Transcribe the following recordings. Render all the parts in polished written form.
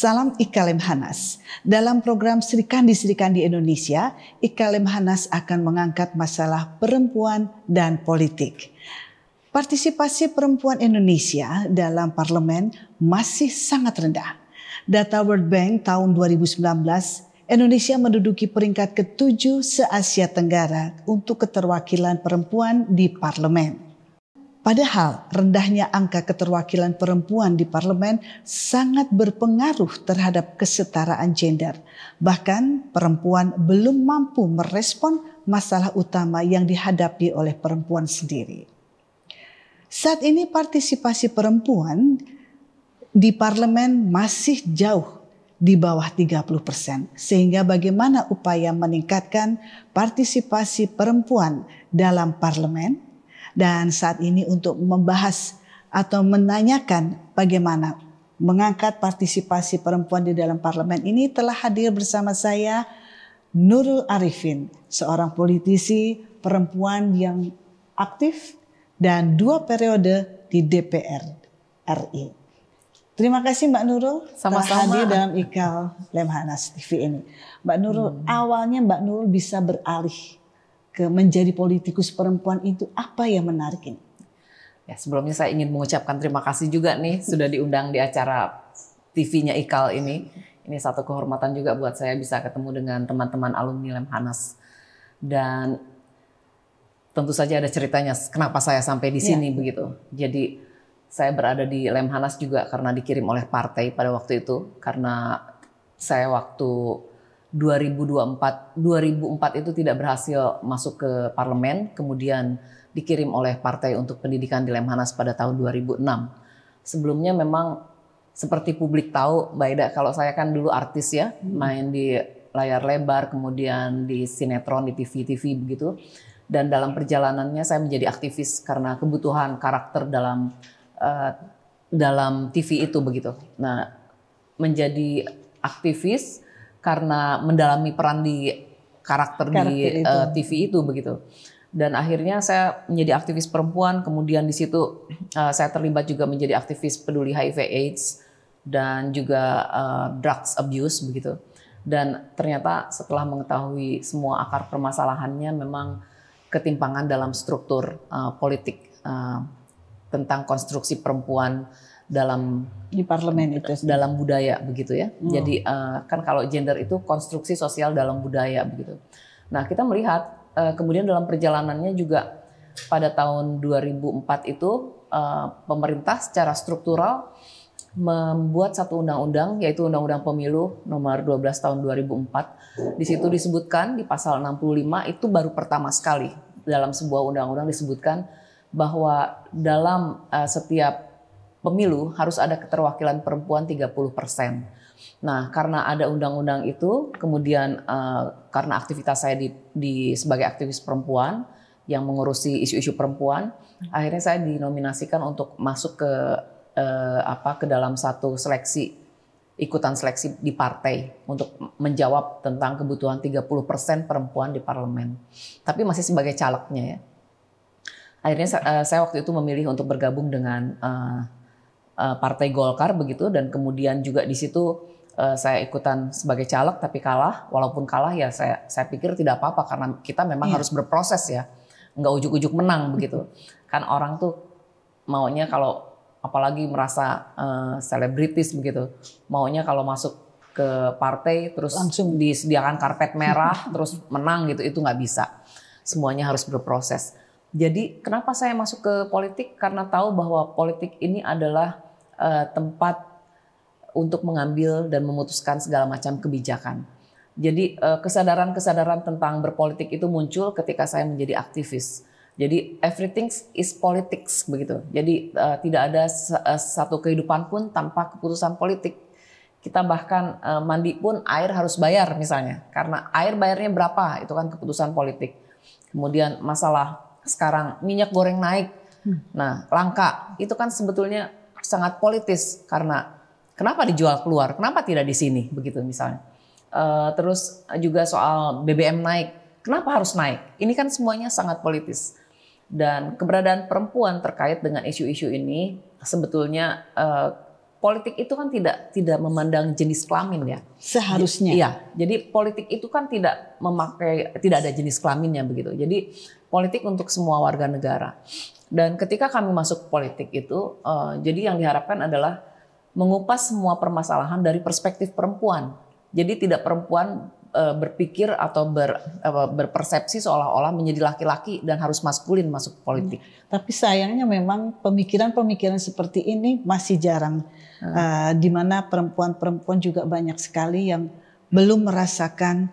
Salam Ika Lemhanas. Dalam program Sri Kandi Indonesia, Ika Lemhanas akan mengangkat masalah perempuan dan politik. Partisipasi perempuan Indonesia dalam parlemen masih sangat rendah. Data World Bank tahun 2019, Indonesia menduduki peringkat ke-7 se-Asia Tenggara untuk keterwakilan perempuan di parlemen. Padahal rendahnya angka keterwakilan perempuan di parlemen sangat berpengaruh terhadap kesetaraan gender. Bahkan perempuan belum mampu merespon masalah utama yang dihadapi oleh perempuan sendiri. Saat ini partisipasi perempuan di parlemen masih jauh di bawah 30%. Sehingga bagaimana upaya meningkatkan partisipasi perempuan dalam parlemen? Dan saat ini untuk membahas atau menanyakan bagaimana mengangkat partisipasi perempuan di dalam parlemen ini telah hadir bersama saya Nurul Arifin, seorang politisi perempuan yang aktif dan 2 periode di DPR RI. Terima kasih Mbak Nurul telah hadir dalam Ika Lemhanas TV ini. Mbak Nurul, awalnya Mbak Nurul bisa beralih ke menjadi politikus perempuan itu apa yang menarik ini? Ya, sebelumnya saya ingin mengucapkan terima kasih juga nih sudah diundang di acara TV-nya Ikal ini. Ini satu kehormatan juga buat saya bisa ketemu dengan teman-teman alumni Lemhanas. Dan tentu saja ada ceritanya kenapa saya sampai di sini begitu. Jadi saya berada di Lemhanas juga karena dikirim oleh partai pada waktu itu. Karena saya waktu 2004 itu tidak berhasil masuk ke parlemen, kemudian dikirim oleh Partai untuk Pendidikan di Lemhanas pada tahun 2006. Sebelumnya memang seperti publik tahu, Mbak Ida, kalau saya kan dulu artis ya, main di layar lebar, kemudian di sinetron, di TV begitu. Dan dalam perjalanannya saya menjadi aktivis karena kebutuhan karakter dalam TV itu begitu. Nah, menjadi aktivis karena mendalami peran di karakter di TV itu begitu. Dan akhirnya saya menjadi aktivis perempuan, kemudian di situ saya terlibat juga menjadi aktivis peduli HIV/AIDS dan juga drugs abuse begitu. Dan ternyata setelah mengetahui semua akar permasalahannya memang ketimpangan dalam struktur politik tentang konstruksi perempuan di parlemen itu dalam budaya begitu ya. Jadi kan kalau gender itu konstruksi sosial dalam budaya begitu. Nah, kita melihat kemudian dalam perjalanannya juga pada tahun 2004 itu pemerintah secara struktural membuat satu undang-undang yaitu Undang-Undang Pemilu nomor 12 tahun 2004. Di situ disebutkan di pasal 65 itu baru pertama sekali dalam sebuah undang-undang disebutkan bahwa dalam setiap pemilu harus ada keterwakilan perempuan 30%. Nah, karena ada undang-undang itu, kemudian karena aktivitas saya sebagai aktivis perempuan yang mengurusi isu-isu perempuan, akhirnya saya dinominasikan untuk masuk ke dalam satu ikutan seleksi di partai untuk menjawab tentang kebutuhan 30% perempuan di parlemen. Tapi masih sebagai calegnya ya. Akhirnya saya waktu itu memilih untuk bergabung dengan Partai Golkar begitu, dan kemudian juga di situ saya ikutan sebagai caleg tapi kalah. Walaupun kalah ya saya pikir tidak apa-apa karena kita memang harus berproses ya, nggak ujuk-ujuk menang begitu. Kan orang tuh maunya kalau apalagi merasa selebritis begitu, maunya kalau masuk ke partai terus langsung disediakan karpet merah terus menang gitu, itu nggak bisa. Semuanya harus berproses. Jadi kenapa saya masuk ke politik? Karena tahu bahwa politik ini adalah tempat untuk mengambil dan memutuskan segala macam kebijakan. Jadi kesadaran-kesadaran tentang berpolitik itu muncul ketika saya menjadi aktivis. Jadi everything is politics begitu. Jadi tidak ada satu kehidupan pun tanpa keputusan politik. Kita bahkan mandi pun air harus bayar misalnya. Karena air bayarnya berapa itu kan keputusan politik. Kemudian masalah sekarang minyak goreng naik, nah langka, itu kan sebetulnya sangat politis karena kenapa dijual keluar, kenapa tidak di sini begitu misalnya. Terus juga soal BBM naik, kenapa harus naik? Ini kan semuanya sangat politis. Dan keberadaan perempuan terkait dengan isu-isu ini sebetulnya politik itu kan tidak memandang jenis kelamin ya. Seharusnya. Iya. Jadi politik itu kan tidak ada jenis kelaminnya begitu. Jadi politik untuk semua warga negara. Dan ketika kami masuk politik itu, jadi yang diharapkan adalah mengupas semua permasalahan dari perspektif perempuan. Jadi tidak perempuan berpikir atau berpersepsi seolah-olah menjadi laki-laki dan harus maskulin masuk politik. Tapi sayangnya memang pemikiran-pemikiran seperti ini masih jarang. Di mana perempuan-perempuan juga banyak sekali yang belum merasakan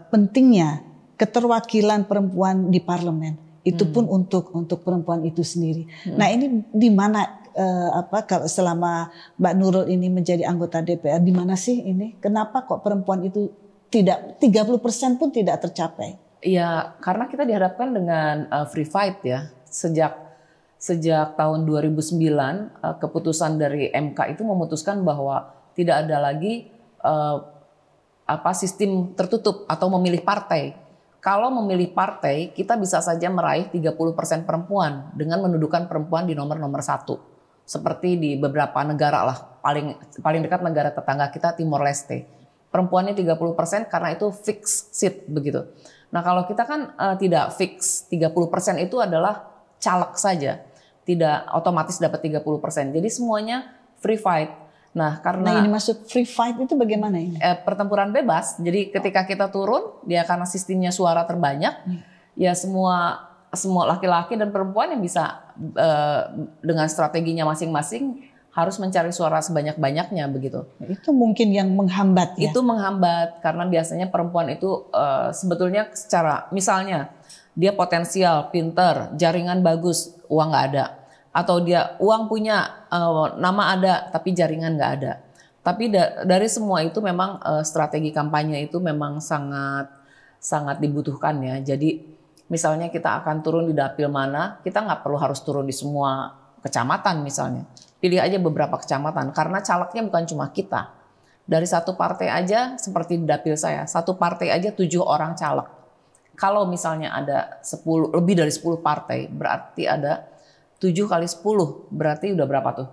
pentingnya keterwakilan perempuan di parlemen. Itu pun untuk perempuan itu sendiri. Nah, ini di mana selama Mbak Nurul ini menjadi anggota DPR, di mana sih ini? Kenapa kok perempuan itu tidak 30% pun tidak tercapai? Ya, karena kita dihadapkan dengan free fight ya. Sejak tahun 2009 keputusan dari MK itu memutuskan bahwa tidak ada lagi sistem tertutup atau memilih partai. Kalau memilih partai, kita bisa saja meraih 30% perempuan dengan mendudukan perempuan di nomor 1. Seperti di beberapa negara lah, paling dekat negara tetangga kita Timor Leste. Perempuannya 30% karena itu fix seat begitu. Nah, kalau kita kan tidak fix, 30% itu adalah caleg saja. Tidak otomatis dapat 30%. Jadi semuanya free fight. Nah, karena ini masuk free fight itu bagaimana ini? Pertempuran bebas. Jadi ketika kita turun, dia karena sistemnya suara terbanyak, ya semua laki-laki dan perempuan yang bisa dengan strateginya masing-masing harus mencari suara sebanyak-banyaknya begitu. Itu mungkin yang menghambat ya? Itu menghambat karena biasanya perempuan itu sebetulnya secara misalnya dia potensial, pinter, jaringan bagus, uang nggak ada. Atau dia uang punya, nama ada tapi jaringan nggak ada. Tapi dari semua itu memang strategi kampanye itu memang sangat dibutuhkan ya. Jadi misalnya kita akan turun di dapil mana, kita nggak perlu harus turun di semua kecamatan misalnya. Pilih aja beberapa kecamatan karena calegnya bukan cuma kita. Dari satu partai aja seperti di dapil saya, satu partai aja 7 orang caleg. Kalau misalnya ada lebih dari 10 partai, berarti ada 7 kali 10, berarti udah berapa tuh?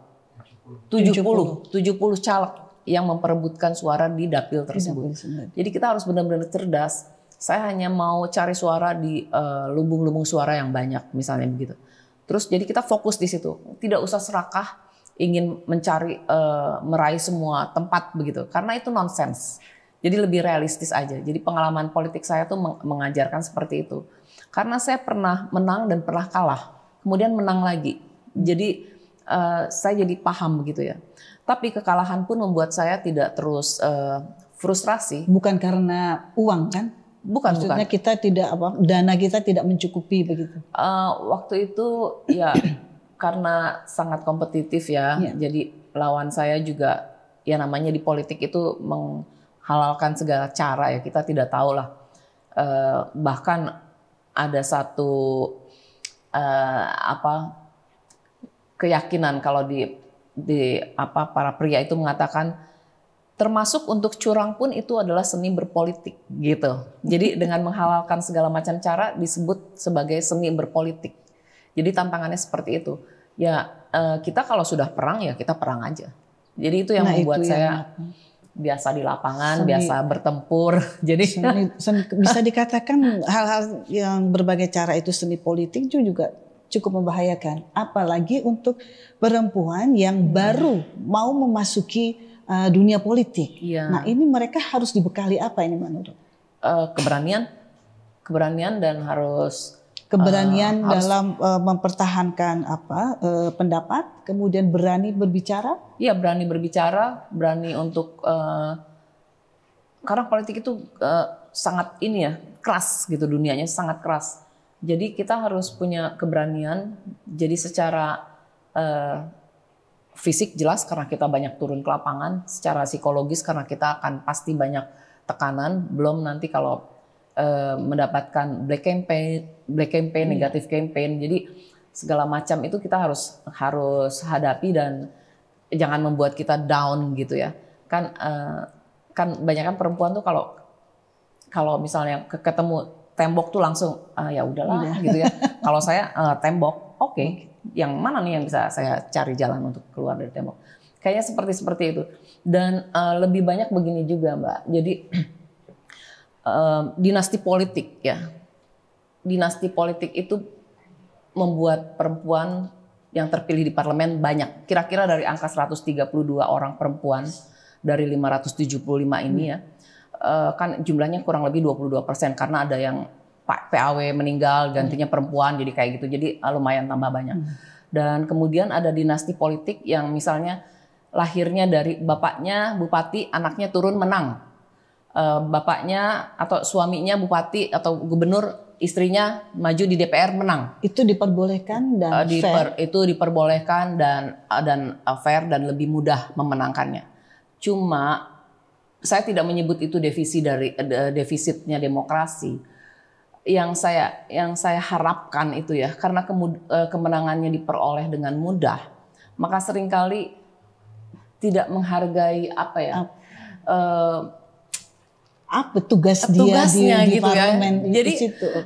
70 caleg yang memperebutkan suara di dapil tersebut. Jadi kita harus benar-benar cerdas. Saya hanya mau cari suara di lumbung-lumbung suara yang banyak, misalnya begitu. Terus jadi kita fokus di situ, tidak usah serakah ingin meraih semua tempat begitu, karena itu nonsens. Jadi lebih realistis aja. Jadi pengalaman politik saya tuh mengajarkan seperti itu. Karena saya pernah menang dan pernah kalah, kemudian menang lagi. Jadi saya jadi paham begitu ya. Tapi kekalahan pun membuat saya tidak terus frustrasi. Bukan karena uang kan? Maksudnya kita tidak dana kita tidak mencukupi begitu. Waktu itu ya karena sangat kompetitif ya. Jadi lawan saya juga ya namanya di politik itu menghalalkan segala cara ya. Kita tidak tahu lah. Bahkan ada satu keyakinan kalau di para pria itu mengatakan termasuk untuk curang pun itu adalah seni berpolitik gitu. Jadi dengan menghalalkan segala macam cara disebut sebagai seni berpolitik. Jadi tantangannya seperti itu. Ya kita kalau sudah perang ya kita perang aja. Jadi itu yang membuat saya biasa di lapangan, biasa bertempur. Jadi bisa dikatakan hal-hal yang berbagai cara itu seni politik juga cukup membahayakan. Apalagi untuk perempuan yang baru mau memasuki dunia politik. Nah ini mereka harus dibekali apa ini menurut? Keberanian dan harus dalam mempertahankan pendapat, kemudian berani berbicara. Iya, berani berbicara, berani untuk karena politik itu sangat keras gitu, dunianya sangat keras. Jadi kita harus punya keberanian. Jadi secara fisik jelas karena kita banyak turun ke lapangan, secara psikologis karena kita akan pasti banyak tekanan, belum nanti kalau mendapatkan black campaign, negatif campaign. Jadi segala macam itu kita harus hadapi dan jangan membuat kita down gitu ya. Kan banyak kan perempuan tuh kalau misalnya ketemu tembok tuh langsung ya udahlah gitu ya. Kalau saya tembok, oke. Yang mana nih yang bisa saya cari jalan untuk keluar dari tembok? kayaknya seperti itu. Dan lebih banyak begini juga Mbak. Jadi dinasti politik ya. Dinasti politik itu membuat perempuan yang terpilih di parlemen banyak. Kira-kira dari angka 132 orang perempuan dari 575 ini ya. Kan jumlahnya kurang lebih 22% karena ada yang PAW meninggal gantinya perempuan jadi kayak gitu. Jadi lumayan tambah banyak. Dan kemudian ada dinasti politik yang misalnya lahirnya dari bapaknya bupati, anaknya turun menang. Bapaknya atau suaminya bupati atau gubernur, istrinya maju di DPR menang. Itu diperbolehkan dan fair. Itu diperbolehkan dan fair dan lebih mudah memenangkannya. Cuma saya tidak menyebut itu defisitnya demokrasi. Yang saya harapkan itu ya, karena kemenangannya diperoleh dengan mudah, maka seringkali tidak menghargai tugasnya di gitu parlemen. Ya. Jadi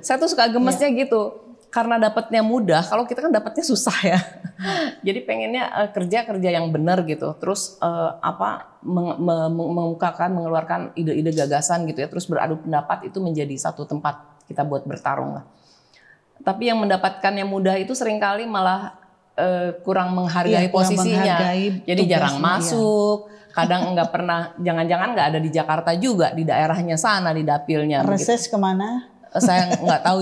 saya tuh suka gemesnya gitu. Karena dapatnya mudah, kalau kita kan dapatnya susah ya. Jadi pengennya kerja yang benar gitu. Terus mengeluarkan ide-ide gagasan gitu ya. Terus beradu pendapat itu menjadi satu tempat kita buat bertarung lah. Tapi yang mendapatkannya mudah itu seringkali malah kurang menghargai posisinya. Jadi jarang masuk. Kadang nggak pernah, jangan-jangan nggak ada di Jakarta juga, di daerahnya sana, di dapilnya. Reses begitu. Kemana? Saya nggak tahu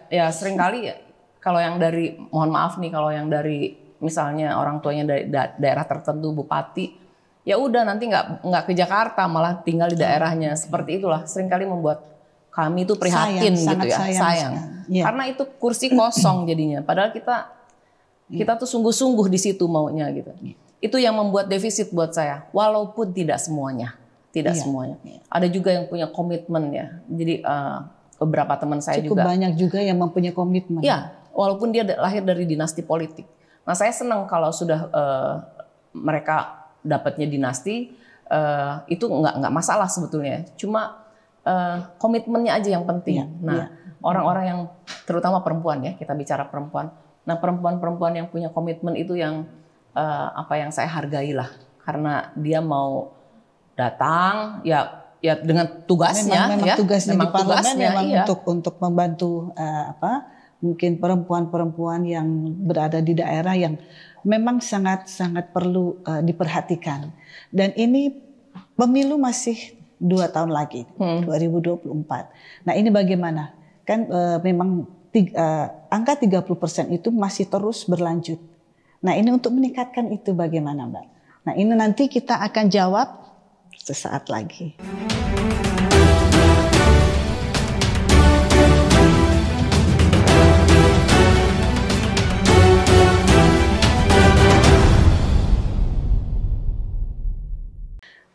ya sering kali ya, kalau yang dari mohon maaf nih, kalau yang dari misalnya orang tuanya dari daerah tertentu bupati ya udah nanti nggak ke Jakarta malah tinggal di daerahnya. Seperti itulah sering kali membuat kami itu prihatin gitu ya, sayang. Ya. Karena itu kursi kosong jadinya padahal kita tuh sungguh-sungguh di situ maunya gitu. Itu yang membuat defisit buat saya, walaupun tidak semuanya semuanya. Ada juga yang punya komitmen ya, jadi beberapa teman saya cukup juga banyak juga yang mempunyai komitmen. Ya, walaupun dia lahir dari dinasti politik. Nah, saya senang kalau sudah mereka dapatnya dinasti, itu nggak masalah sebetulnya. Cuma komitmennya aja yang penting. Orang-orang yang terutama perempuan ya, kita bicara perempuan. Nah, perempuan-perempuan yang punya komitmen itu yang yang saya hargai lah, karena dia mau datang ya dengan tugasnya memang tugasnya di parlemen memang iya. untuk membantu mungkin perempuan-perempuan yang berada di daerah yang memang sangat perlu diperhatikan. Dan ini pemilu masih 2 tahun lagi, 2024. Nah, ini bagaimana? Kan memang angka 30% itu masih terus berlanjut. Nah, ini untuk meningkatkan itu bagaimana, Mbak? Nah, ini nanti kita akan jawab sesaat lagi.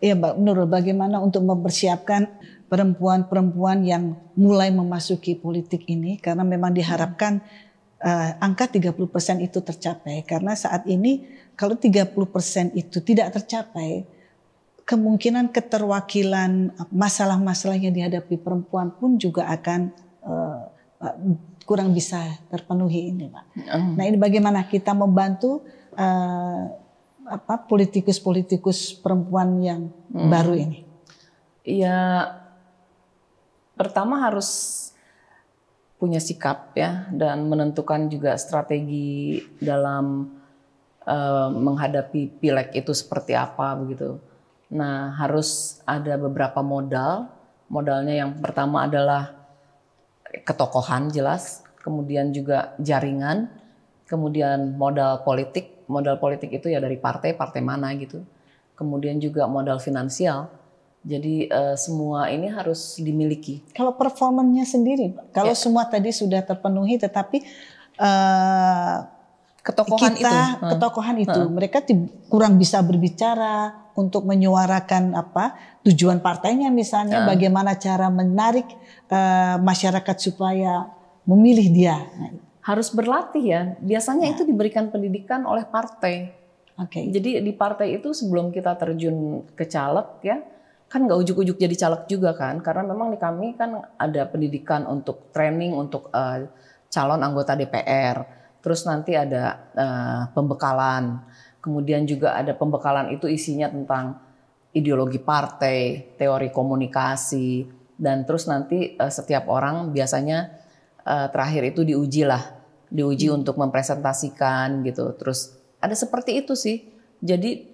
Ya, Mbak Nurul, bagaimana untuk mempersiapkan perempuan-perempuan yang mulai memasuki politik ini? Karena memang diharapkan angka 30% itu tercapai. Karena saat ini kalau 30% itu tidak tercapai, kemungkinan keterwakilan masalah-masalah yang dihadapi perempuan pun juga akan kurang bisa terpenuhi ini, Pak. Nah, ini bagaimana kita membantu politikus-politikus perempuan yang baru ini? Ya, pertama harus punya sikap ya, dan menentukan juga strategi dalam menghadapi pileg itu seperti apa begitu. Nah, harus ada beberapa modal. Modalnya yang pertama adalah ketokohan jelas, kemudian juga jaringan, kemudian modal politik. Modal politik itu ya dari partai mana gitu. Kemudian juga modal finansial. Jadi semua ini harus dimiliki. Kalau performanya sendiri, kalau semua tadi sudah terpenuhi, tetapi ketokohan itu mereka kurang bisa berbicara untuk menyuarakan tujuan partainya misalnya, bagaimana cara menarik masyarakat supaya memilih dia. Harus berlatih ya. Biasanya itu diberikan pendidikan oleh partai. Jadi di partai itu sebelum kita terjun ke caleg ya, kan nggak ujuk-ujuk jadi caleg juga kan, karena memang di kami kan ada pendidikan untuk training untuk calon anggota DPR, terus nanti ada pembekalan, Kemudian juga ada pembekalan itu isinya tentang ideologi partai, teori komunikasi, dan terus nanti setiap orang biasanya terakhir itu diuji untuk mempresentasikan gitu. Terus ada seperti itu sih. Jadi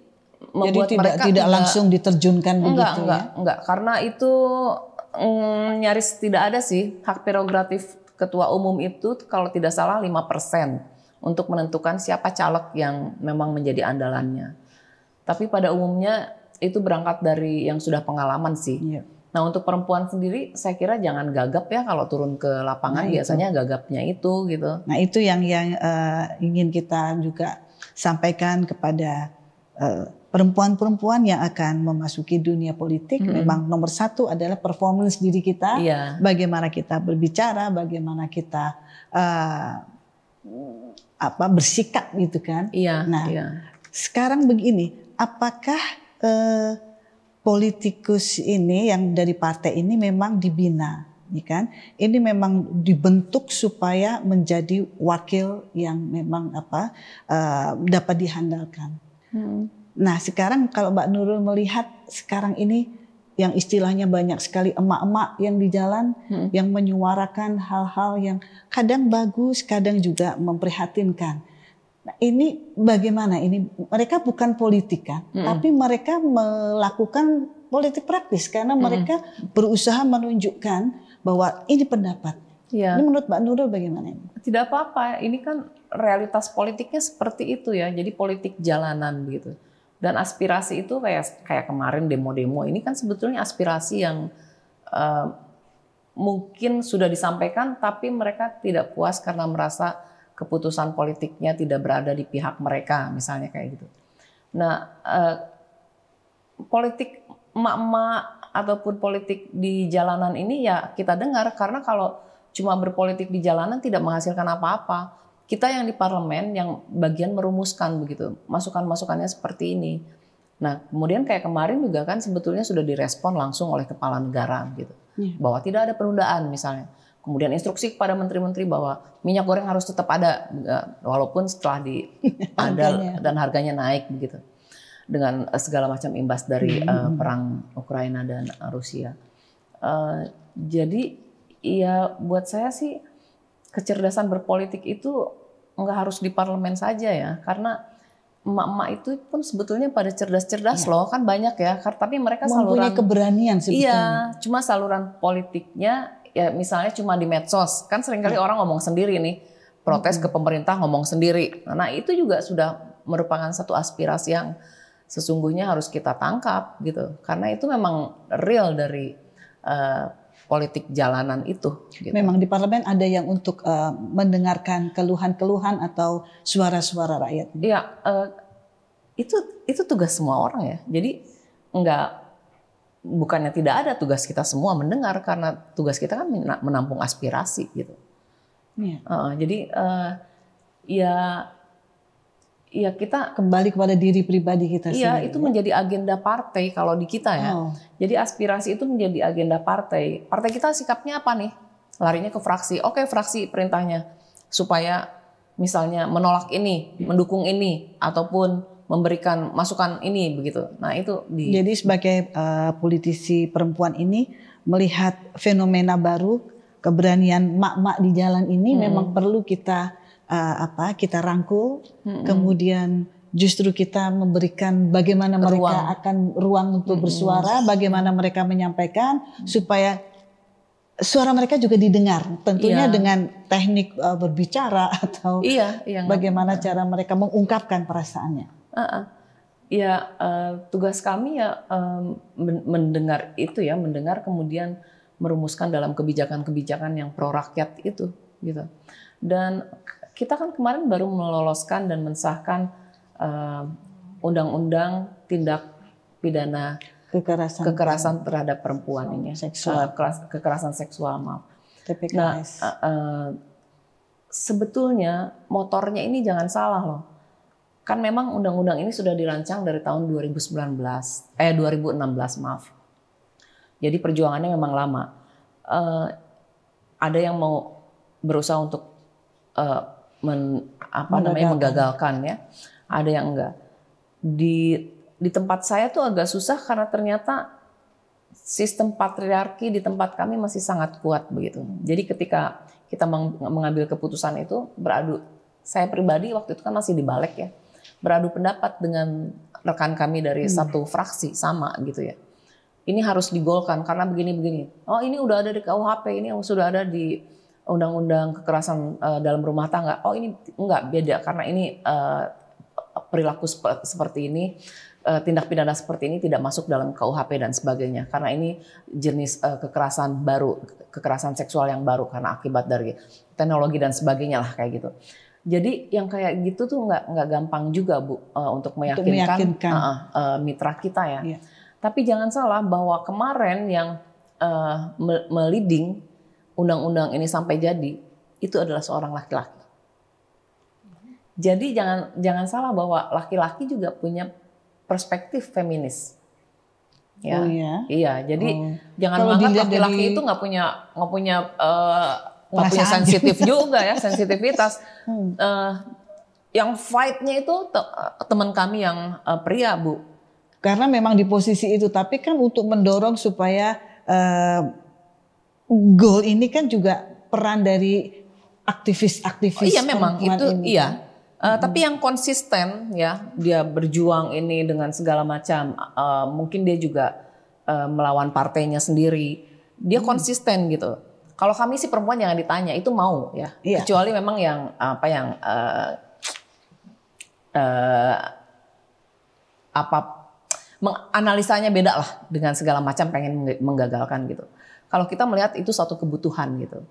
membuat mereka tidak langsung diterjunkan begitu enggak, karena itu nyaris tidak ada sih. Hak prerogatif ketua umum itu kalau tidak salah 5% untuk menentukan siapa caleg yang memang menjadi andalannya. Tapi pada umumnya itu berangkat dari yang sudah pengalaman sih. Iya. Nah untuk perempuan sendiri saya kira jangan gagap ya kalau turun ke lapangan, biasanya gagapnya itu gitu. Nah itu yang ingin kita juga sampaikan kepada perempuan-perempuan yang akan memasuki dunia politik. Memang nomor satu adalah performance diri kita, bagaimana kita berbicara, bagaimana kita bersikap gitu kan. Sekarang begini, apakah politikus ini yang dari partai ini memang dibina, ya kan? Ini memang dibentuk supaya menjadi wakil yang memang dapat dihandalkan. Nah, sekarang kalau Mbak Nurul melihat sekarang ini yang istilahnya banyak sekali emak-emak yang di jalan yang menyuarakan hal-hal yang kadang bagus, kadang juga memprihatinkan. Nah, ini bagaimana? Ini mereka bukan politik kan, tapi mereka melakukan politik praktis karena mereka berusaha menunjukkan bahwa ini pendapat. Ini menurut Mbak Nurul bagaimana ini? Tidak apa-apa, ini kan realitas politiknya seperti itu ya. Jadi politik jalanan begitu. Dan aspirasi itu kayak kemarin demo-demo ini kan sebetulnya aspirasi yang mungkin sudah disampaikan, tapi mereka tidak puas karena merasa keputusan politiknya tidak berada di pihak mereka, misalnya kayak gitu. Nah, politik emak-emak ataupun politik di jalanan ini ya kita dengar, karena kalau cuma berpolitik di jalanan tidak menghasilkan apa-apa. Kita yang di parlemen yang bagian merumuskan begitu, masukan-masukannya seperti ini. Nah, kemudian kayak kemarin juga kan sebetulnya sudah direspon langsung oleh kepala negara gitu, bahwa tidak ada penundaan misalnya. Kemudian instruksi kepada menteri-menteri bahwa minyak goreng harus tetap ada walaupun setelah ada dan harganya naik begitu. Dengan segala macam imbas dari perang Ukraina dan Rusia. Jadi ya buat saya sih kecerdasan berpolitik itu nggak harus di parlemen saja ya, karena emak-emak itu pun sebetulnya pada cerdas-cerdas loh, kan banyak ya, tapi mereka mempunyai keberanian sebetulnya. Iya, cuma saluran politiknya ya misalnya cuma di medsos, kan seringkali orang ngomong sendiri nih, protes ke pemerintah ngomong sendiri. Nah itu juga sudah merupakan satu aspirasi yang sesungguhnya harus kita tangkap gitu, karena itu memang real dari politik jalanan itu. Gitu. Memang di parlemen ada yang untuk mendengarkan keluhan-keluhan atau suara-suara rakyat. Iya, itu tugas semua orang ya. Jadi bukannya tidak ada, tugas kita semua mendengar karena tugas kita kan menampung aspirasi gitu. Jadi ya kita kembali kepada diri pribadi kita sendiri. Iya, itu menjadi agenda partai kalau di kita ya. Jadi aspirasi itu menjadi agenda partai. Partai kita sikapnya apa nih? Larinya ke fraksi. Oke, fraksi perintahnya supaya misalnya menolak ini, mendukung ini, ataupun memberikan masukan ini begitu. Nah itu Jadi sebagai politisi perempuan ini melihat fenomena baru, keberanian mak-mak di jalan ini memang perlu kita kita rangkul, kemudian justru kita memberikan bagaimana mereka akan ruang untuk bersuara, bagaimana mereka menyampaikan supaya suara mereka juga didengar, tentunya dengan teknik berbicara atau bagaimana cara mereka mengungkapkan perasaannya. Tugas kami ya mendengar itu ya, mendengar kemudian merumuskan dalam kebijakan-kebijakan yang pro rakyat itu gitu. Dan kita kan kemarin baru meloloskan dan mensahkan undang-undang tindak pidana kekerasan terhadap perempuan ini, kekerasan seksual, maaf. Nah, sebetulnya motornya ini jangan salah loh. Kan memang undang-undang ini sudah dirancang dari tahun 2016 maaf. Jadi perjuangannya memang lama. Ada yang mau berusaha untuk menggagalkan ya. Ada yang enggak. di tempat saya tuh agak susah karena ternyata sistem patriarki di tempat kami masih sangat kuat begitu. Jadi ketika kita mengambil keputusan itu saya pribadi waktu itu kan masih di balik ya, beradu pendapat dengan rekan kami dari satu fraksi sama gitu ya. Ini harus digolkan karena begini-begini. Oh ini udah ada di KUHP, ini sudah ada di Undang-Undang Kekerasan dalam Rumah Tangga. Oh ini enggak, beda karena ini perilaku seperti ini, tindak pidana seperti ini tidak masuk dalam KUHP dan sebagainya. Karena ini jenis kekerasan baru, kekerasan seksual yang baru karena akibat dari teknologi dan sebagainya lah kayak gitu. Jadi yang kayak gitu tuh nggak gampang juga Bu untuk meyakinkan. Mitra kita ya. Yeah. Tapi jangan salah bahwa kemarin yang meliding undang-undang ini sampai jadi itu adalah seorang laki-laki. Jadi jangan salah bahwa laki-laki juga punya perspektif feminis. Ya. Oh iya. Iya, jadi jangan menganggap laki-laki itu nggak punya sensitif juga ya, sensitivitas. Yang fight-nya itu teman kami yang pria, Bu. Karena memang di posisi itu, tapi kan untuk mendorong supaya goal ini kan juga peran dari aktivis-aktivis. Iya memang itu ini. Iya. Tapi yang konsisten ya, dia berjuang ini dengan segala macam. Mungkin dia juga melawan partainya sendiri. Dia konsisten gitu. Kalau kami sih perempuan jangan ditanya, itu mau ya. Iya. Kecuali memang yang menganalisanya beda lah dengan segala macam pengen menggagalkan gitu. Kalau kita melihat itu suatu kebutuhan gitu.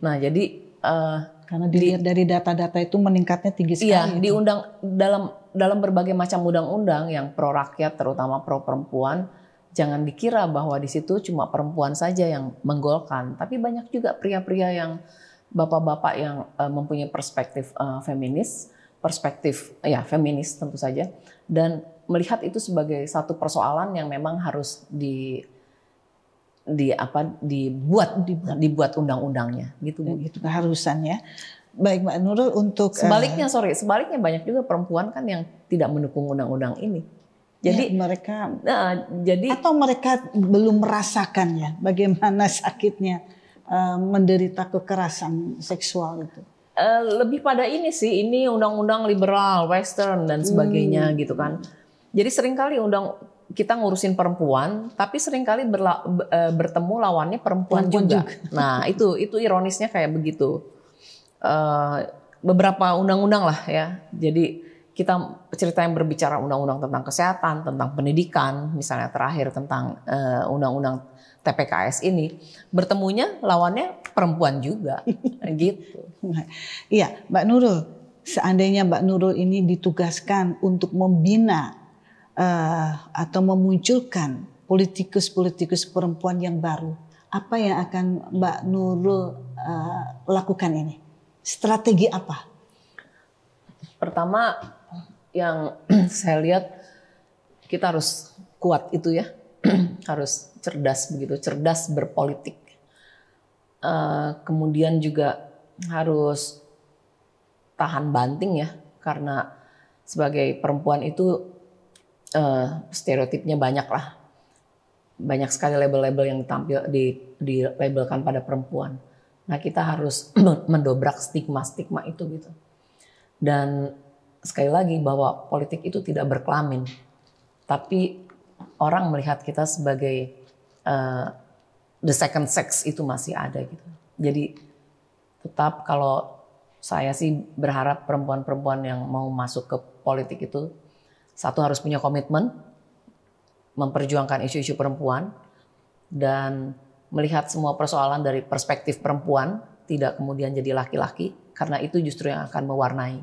Nah jadi karena dilihat dari data-data itu meningkatnya tinggi sekali. Iya, di dalam berbagai macam undang-undang yang pro rakyat terutama pro perempuan, jangan dikira bahwa di situ cuma perempuan saja yang menggolkan, tapi banyak juga pria-pria yang bapak-bapak yang mempunyai perspektif feminis, feminis tentu saja, dan melihat itu sebagai satu persoalan yang memang harus dibuat undang-undangnya gitu. Itu keharusannya. Baik Mbak Nurul, untuk sebaliknya banyak juga perempuan kan yang tidak mendukung undang-undang ini. Jadi ya, mereka atau mereka belum merasakannya bagaimana sakitnya menderita kekerasan seksual itu. Lebih pada ini sih, ini undang-undang liberal, western dan sebagainya gitu kan. Jadi seringkali kita ngurusin perempuan, tapi seringkali bertemu lawannya perempuan juga. Nah itu ironisnya kayak begitu. Beberapa undang-undang lah ya. Jadi kita cerita yang berbicara undang-undang tentang kesehatan, tentang pendidikan, misalnya terakhir tentang undang-undang TPKS ini, bertemunya lawannya perempuan juga, gitu. Iya, Mbak Nurul, seandainya Mbak Nurul ini ditugaskan untuk membina atau memunculkan politikus-politikus perempuan yang baru, apa yang akan Mbak Nurul lakukan ini? Strategi apa? Pertama, yang saya lihat kita harus kuat itu ya, harus cerdas begitu, cerdas berpolitik. Kemudian juga harus tahan banting ya, karena sebagai perempuan itu stereotipnya banyak lah, banyak sekali label-label yang dilabelkan pada perempuan. Nah kita harus mendobrak stigma-stigma itu gitu. Dan sekali lagi bahwa politik itu tidak berkelamin, tapi orang melihat kita sebagai the second sex itu masih ada gitu. Jadi tetap kalau saya sih berharap perempuan-perempuan yang mau masuk ke politik itu, satu harus punya komitmen, memperjuangkan isu-isu perempuan, dan melihat semua persoalan dari perspektif perempuan, tidak kemudian jadi laki-laki, karena itu justru yang akan mewarnai.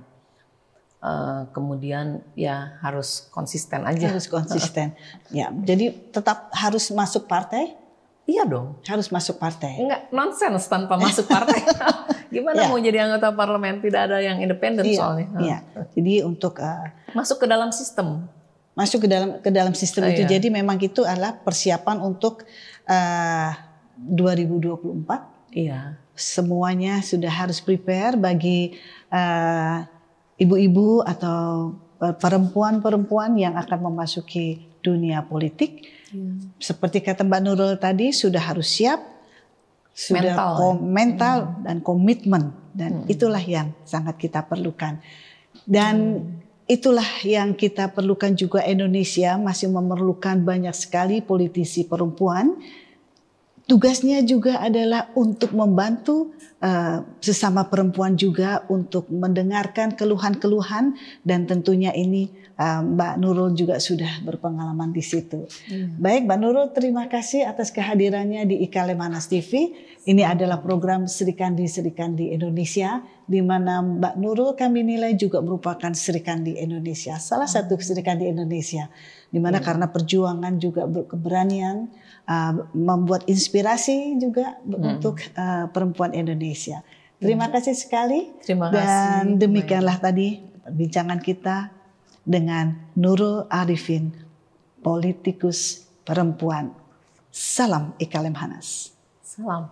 Kemudian ya harus konsisten aja. Harus konsisten. Ya, jadi tetap harus masuk partai? Iya dong. Harus masuk partai. Enggak, nonsens tanpa masuk partai. Gimana mau jadi anggota parlemen, tidak ada yang independen soalnya. Iya. Jadi untuk masuk ke dalam sistem. Masuk ke dalam sistem itu. Jadi memang itu adalah persiapan untuk 2024. Iya. Semuanya sudah harus prepare bagi ibu-ibu atau perempuan-perempuan yang akan memasuki dunia politik. Seperti kata Mbak Nurul tadi, sudah harus siap, sudah mental dan komitmen, dan itulah yang sangat kita perlukan. Dan itulah yang kita perlukan juga. Indonesia masih memerlukan banyak sekali politisi perempuan. Tugasnya juga adalah untuk membantu sesama perempuan juga untuk mendengarkan keluhan-keluhan, dan tentunya ini Mbak Nurul juga sudah berpengalaman di situ. Baik Mbak Nurul, terima kasih atas kehadirannya di IKA Lemhanas TV. Ini adalah program Sri Kandi Indonesia, di mana Mbak Nurul kami nilai juga merupakan Sri Kandi Indonesia, salah satu Sri Kandi Indonesia, di mana karena perjuangan juga keberanian, membuat inspirasi juga untuk perempuan Indonesia. Terima kasih sekali. Terima kasih. Dan demikianlah tadi perbincangan kita dengan Nurul Arifin, politikus perempuan. Salam IKA Lemhanas. Salam.